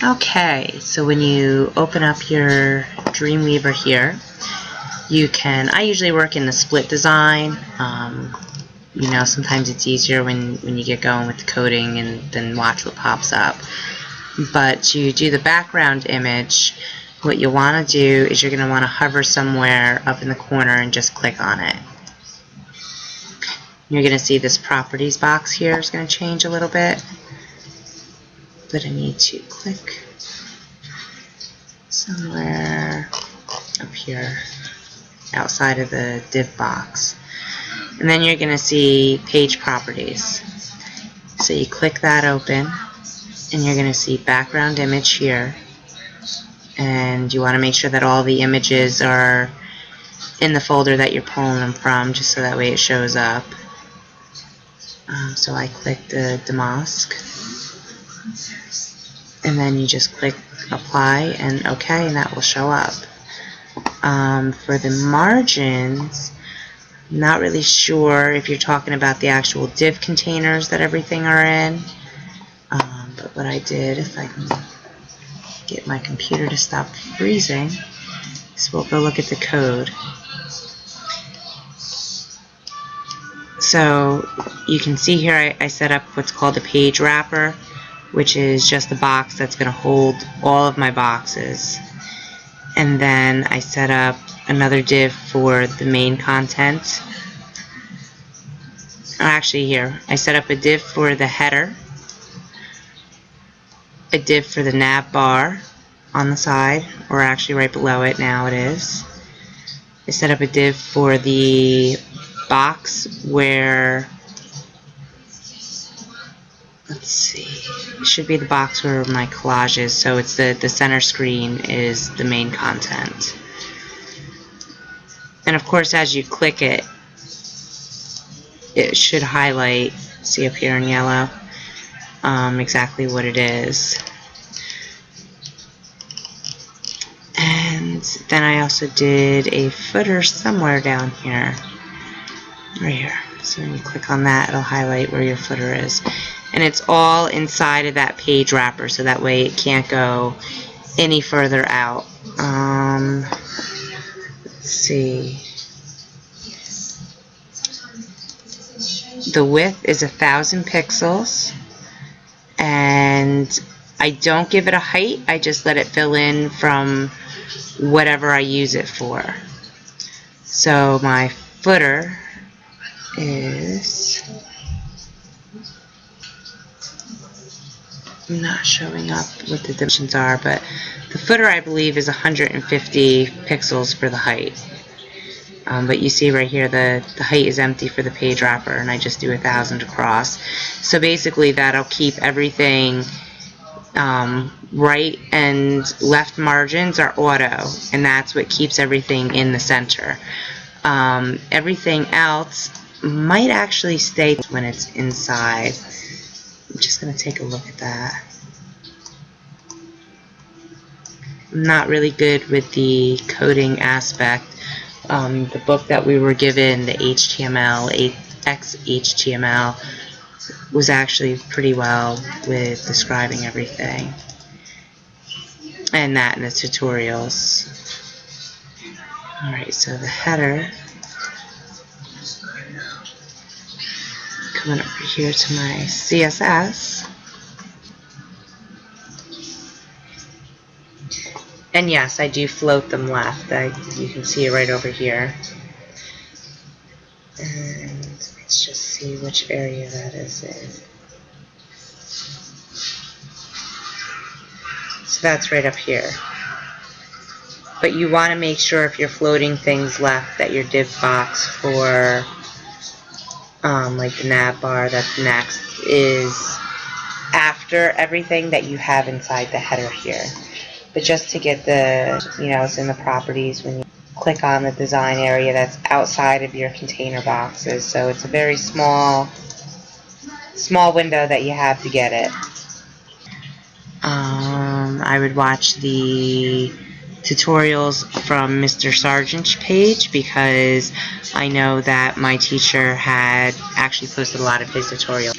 Okay, so when you open up your Dreamweaver here, you can, I usually work in the split design. You know, sometimes it's easier when you get going with the coding and then watch what pops up. But to do the background image, what you want to do is you're going to want to hover somewhere up in the corner and just click on it. You're going to see this properties box here is going to change a little bit. But I need to click somewhere up here outside of the div box. And then you're going to see page properties. So you click that open and you're going to see background image here. And you want to make sure that all the images are in the folder that you're pulling them from, just so that way it shows up. So I click the Damask. And then you just click apply and OK, and that will show up. For the margins, I'm not really sure if you're talking about the actual div containers that everything are in. But what I did, if I can get my computer to stop freezing, is we'll go look at the code. So you can see here I set up what's called a page wrapper, which is just a box that's going to hold all of my boxes. And then I set up another div for the main content. Actually, here, I set up a div for the header, a div for the nav bar on the side, or actually right below it now it is. I set up a div for the box where, let's see, it should be the box where my collage is, so it's the center screen is the main content. And of course, as you click it, it should highlight, see up here in yellow, exactly what it is. And then I also did a footer somewhere down here, right here. So when you click on that, it'll highlight where your footer is. And it's all inside of that page wrapper, so that way it can't go any further out. Let's see. The width is 1,000 pixels, and I don't give it a height. I just let it fill in from whatever I use it for. So my footer is not showing up what the dimensions are, but the footer I believe is 150 pixels for the height. But you see right here the height is empty for the page wrapper, and I just do 1,000 across. So basically that'll keep everything right and left margins are auto, and that's what keeps everything in the center. Everything else might actually stay when it's inside. I'm just going to take a look at that. I'm not really good with the coding aspect. The book that we were given, the HTML, XHTML, was actually pretty well with describing everything. And that in the tutorials. Alright, so the header, coming over here to my CSS. And yes, I do float them left. You can see it right over here. And let's just see which area that is in. So that's right up here. But you want to make sure if you're floating things left that your div box for like the nav bar that's next is after everything that you have inside the header here. But just to get the, it's in the properties when you click on the design area that's outside of your container boxes. So it's a very small window that you have to get it. I would watch the tutorials from Mr. Sargent's page, because I know that my teacher had actually posted a lot of his tutorials.